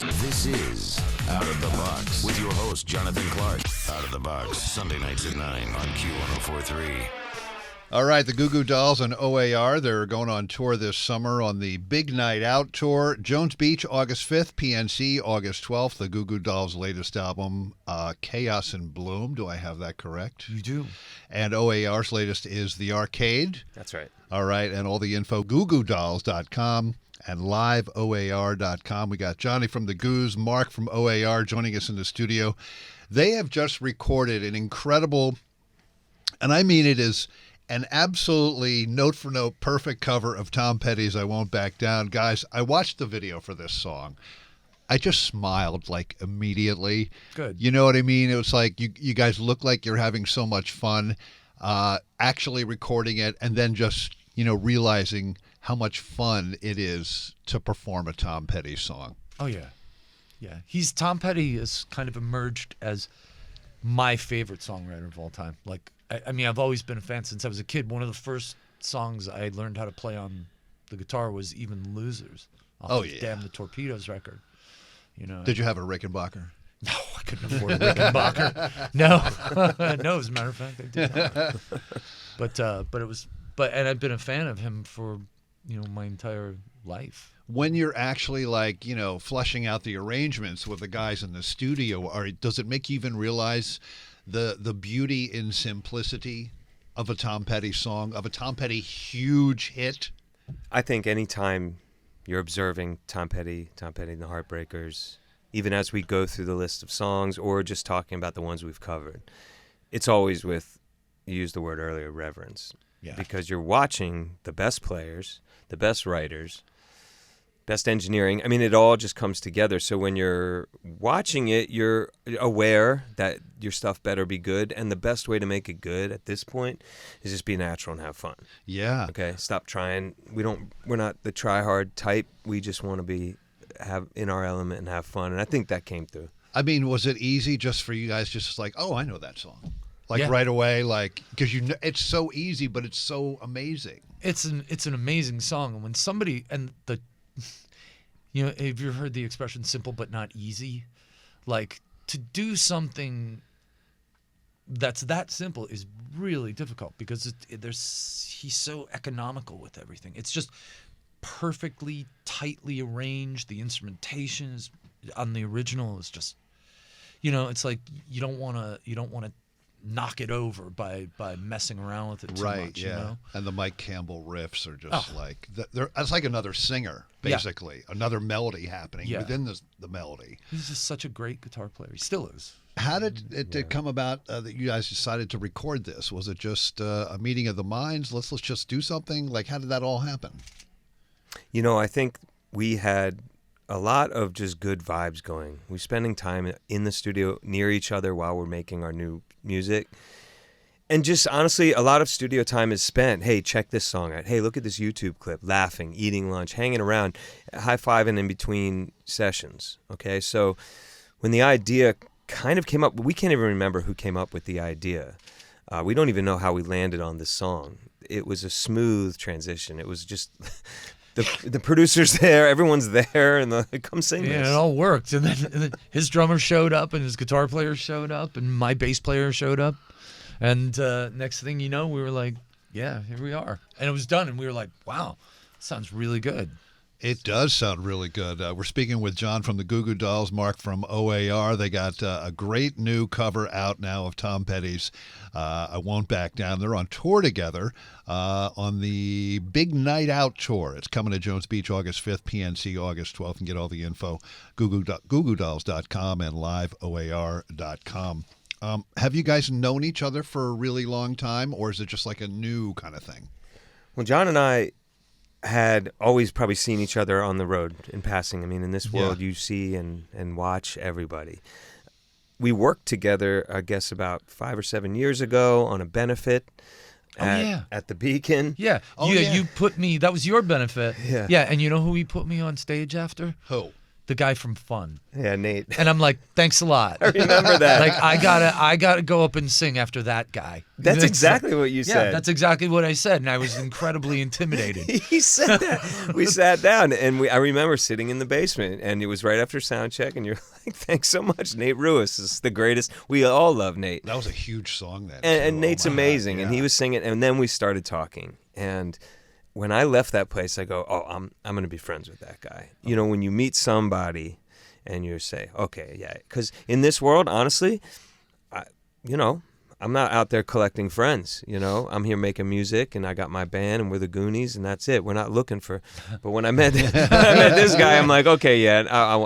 This is Out of the Box with your host, Jonathan Clark. Out of the Box, Sunday nights at 9 on Q1043. All right, the Goo Goo Dolls and O.A.R. They're going on tour this summer on the Big Night Out tour. Jones Beach, August 5th. PNC, August 12th. The Goo Goo Dolls' latest album, Chaos in Bloom. Do I have that correct? You do. And O.A.R.'s latest is The Arcade. That's right. All right, and all the info, googooDolls.com and liveoar.com. We got Johnny from the Goos, Marc from O.A.R. joining us in the studio. They have just recorded an incredible, and I mean it is an absolutely note-for-note perfect cover of Tom Petty's I Won't Back Down. Guys, I watched the video for this song. I just smiled, like, immediately. Good. You know what I mean? It was like you guys look like you're having so much fun actually recording it and then just, realizing how much fun it is to perform a Tom Petty song. Oh, yeah. Yeah. Tom Petty has kind of emerged as my favorite songwriter of all time. Like, I mean, I've always been a fan since I was a kid. One of the first songs I learned how to play on the guitar was Even Losers. Damn the Torpedoes record. Did you have a Rickenbacker? No, I couldn't afford a Rickenbacker. No, as a matter of fact, I did not. But I've been a fan of him for, my entire life. When you're actually fleshing out the arrangements with the guys in the studio, does it make you even realize the beauty and simplicity of a Tom Petty song, of a Tom Petty huge hit? I think anytime you're observing Tom Petty and the Heartbreakers, even as we go through the list of songs or just talking about the ones we've covered, it's always with, you used the word earlier, reverence. Yeah. Because you're watching the best players, the best writers, best engineering. I mean, it all just comes together. So when you're watching it, you're aware that your stuff better be good. And the best way to make it good at this point is just be natural and have fun. Yeah. Okay. Stop trying. We're not the try hard type. We just want to have in our element and have fun. And I think that came through. I mean, was it easy just for you guys just like, oh, I know that song? Yeah. Right away, because it's so easy, but it's so amazing. It's an amazing song. And when somebody, have you ever heard the expression simple but not easy? Like, to do something that's that simple is really difficult because he's so economical with everything. It's just perfectly, tightly arranged. The instrumentation is on the original is just, it's like you don't want to knock it over by messing around with it too much. Yeah. And the Mike Campbell riffs are just it's like another singer, basically. Yeah. Another melody happening within the melody. He's just such a great guitar player. He still is. How did it come about that you guys decided to record this? Was it just a meeting of the minds? Let's just do something? Like, how did that all happen? I think we had a lot of just good vibes going. We're spending time in the studio near each other while we're making our new music. And just honestly, a lot of studio time is spent, hey, check this song out. Hey, look at this YouTube clip, laughing, eating lunch, hanging around, high-fiving in between sessions. Okay, so when the idea kind of came up, we can't even remember who came up with the idea. We don't even know how we landed on this song. It was a smooth transition. It was just... The producer's there, everyone's there, and come sing this. Yeah, it all worked. And then his drummer showed up, and his guitar player showed up, and my bass player showed up. And next thing you know, we were like, yeah, here we are. And it was done, and we were like, wow, sounds really good. It does sound really good. We're speaking with John from the Goo Goo Dolls, Marc from O.A.R. They got a great new cover out now of Tom Petty's I Won't Back Down. They're on tour together on the Big Night Out tour. It's coming to Jones Beach August 5th, PNC August 12th. And get all the info, googooDolls.com and liveoar.com. Have you guys known each other for a really long time, or is it just like a new kind of thing? Well, John and I had always probably seen each other on the road in passing. I mean, in this world, you see and watch everybody. We worked together, I guess, about 5 or 7 years ago on a benefit at the Beacon. Yeah. You put me, that was your benefit. Yeah. Yeah, and you know who he put me on stage after? Who? the guy from Fun. Yeah, Nate. And I'm like, thanks a lot. I remember that. Like I gotta go up and sing after that guy. That's exactly what you Yeah, said. that's exactly what I said, and I was incredibly intimidated. He said that. We sat down, and I remember sitting in the basement, and it was right after sound check, and you're like, thanks so much. Nate Ruiz is the greatest. We all love Nate. That was a huge song then. And too. Nate's Oh my amazing, God, and he was singing, and then we started talking. And when I left that place, I go, oh, I'm going to be friends with that guy. You know, when you meet somebody and you say, okay, yeah. Because in this world, honestly, I'm not out there collecting friends, you know. I'm here making music, and I got my band, and we're the Goonies, and that's it. We're not looking for. But when I met this guy, I'm like, okay, yeah, I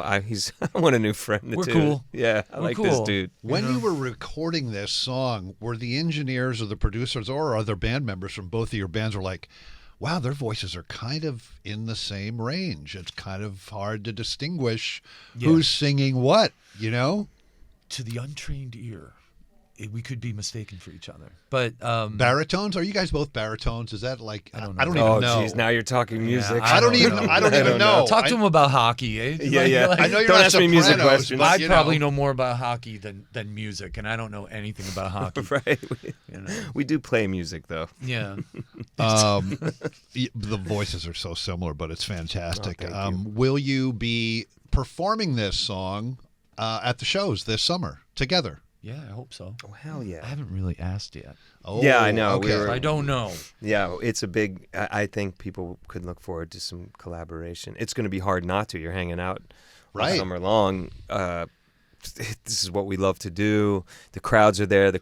want a new friend. We're too. cool. Yeah, I We're like cool. this dude. When you were recording this song, were the engineers or the producers or other band members from both of your bands were like, wow, their voices are kind of in the same range. It's kind of hard to distinguish who's singing what, you know? To the untrained ear, we could be mistaken for each other. But Baritones? Are you guys both baritones? Is that like I don't know. I don't even know. Oh, geez, now you're talking music. I don't even know. talk to him about hockey. Eh? Yeah. I know you're Don't not ask me music Sopranos, questions. but, I you probably know. know more about hockey than music, and I don't know anything about hockey. Right. You know? We do play music, though. Yeah. The voices are so similar, but it's fantastic. Oh, thank you. Will you be performing this song at the shows this summer together? Yeah, I hope so. Oh, hell yeah. I haven't really asked yet. Oh, Yeah, I know. Okay. I don't know. Yeah, it's a big. I think people could look forward to some collaboration. It's going to be hard not to. You're hanging out all Right. summer long. This is what we love to do. The crowds are there. The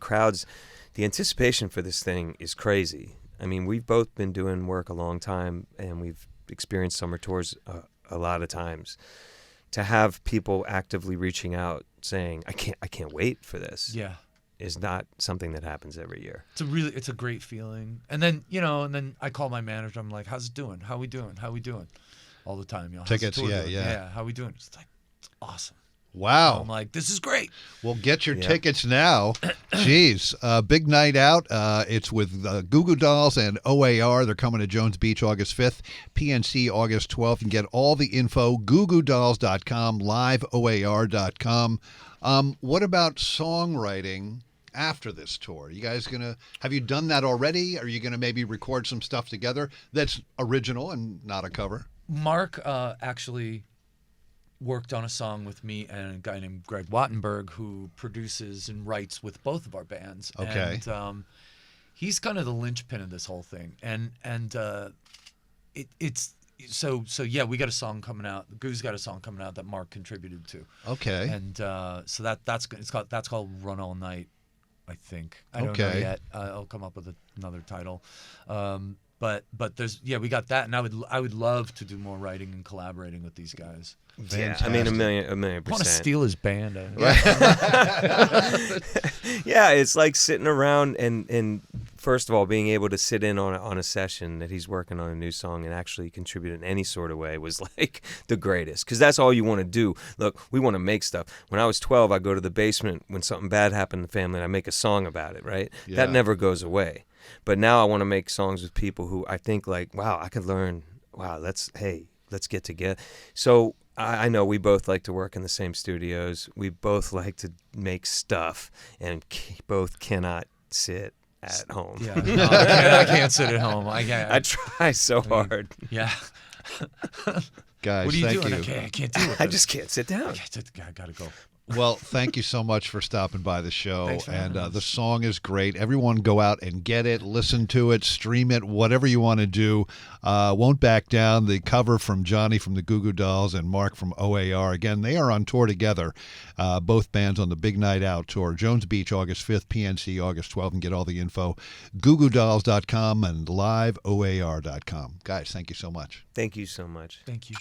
anticipation for this thing is crazy. I mean, we've both been doing work a long time, and we've experienced summer tours a lot of times. To have people actively reaching out saying, "I can't wait for this," Yeah. is not something that happens every year. It's a great feeling. And then I call my manager. I'm like, how's it doing? How we doing? All the time, How's the Tickets, tour yeah, doing? yeah. Yeah, how we doing? It's like, it's awesome. Wow. I'm like, this is great. Well, get your Yeah. tickets now. Jeez. Big night out. It's with Goo Goo Dolls and O.A.R. They're coming to Jones Beach August 5th, PNC August 12th. You can get all the info, googooDolls.com, liveoar.com. What about songwriting after this tour? You guys have you done that already? Are you going to maybe record some stuff together that's original and not a cover? Mark actually worked on a song with me and a guy named Greg Wattenberg, who produces and writes with both of our bands. Okay. And he's kind of the linchpin of this whole thing. And it's so yeah, we got a song coming out. Goo's got a song coming out that Mark contributed to. Okay. And so that's called Run All Night, I think. I don't know Okay. yet. I'll come up with another title. But we got that, and I would love to do more writing and collaborating with these guys. Yeah, I mean, a million I want to percent. steal his band. Yeah, it's like sitting around and first of all, being able to sit in on a session that he's working on a new song and actually contribute in any sort of way was like the greatest, because that's all you want to do. Look, we want to make stuff. When I was 12, I go to the basement when something bad happened in the family and I make a song about it, right? Yeah. That never goes away. But now I want to make songs with people who I think like, wow, I could learn. Wow, let's get together. So I know we both like to work in the same studios. We both like to make stuff, and both cannot sit at home. Yeah, no, I can't sit at home. I try so hard. Yeah. Guys, What are you thank doing? you. I can't do it. I just can't sit down. I gotta go. Well, thank you so much for stopping by the show. Thanks for having us. The song is great. Everyone go out and get it, listen to it, stream it, whatever you want to do. Won't Back Down, the cover from Johnny from the Goo Goo Dolls and Mark from O.A.R. Again, they are on tour together, both bands on the Big Night Out tour. Jones Beach, August 5th, PNC, August 12th, and get all the info. googooDolls.com and liveoar.com. Guys, thank you so much. Thank you so much. Thank you.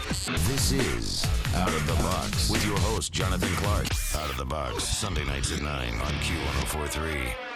This is Out of the Box with your host, Jonathan Clark. Out of the Box, Sunday nights at 9 on Q104.3.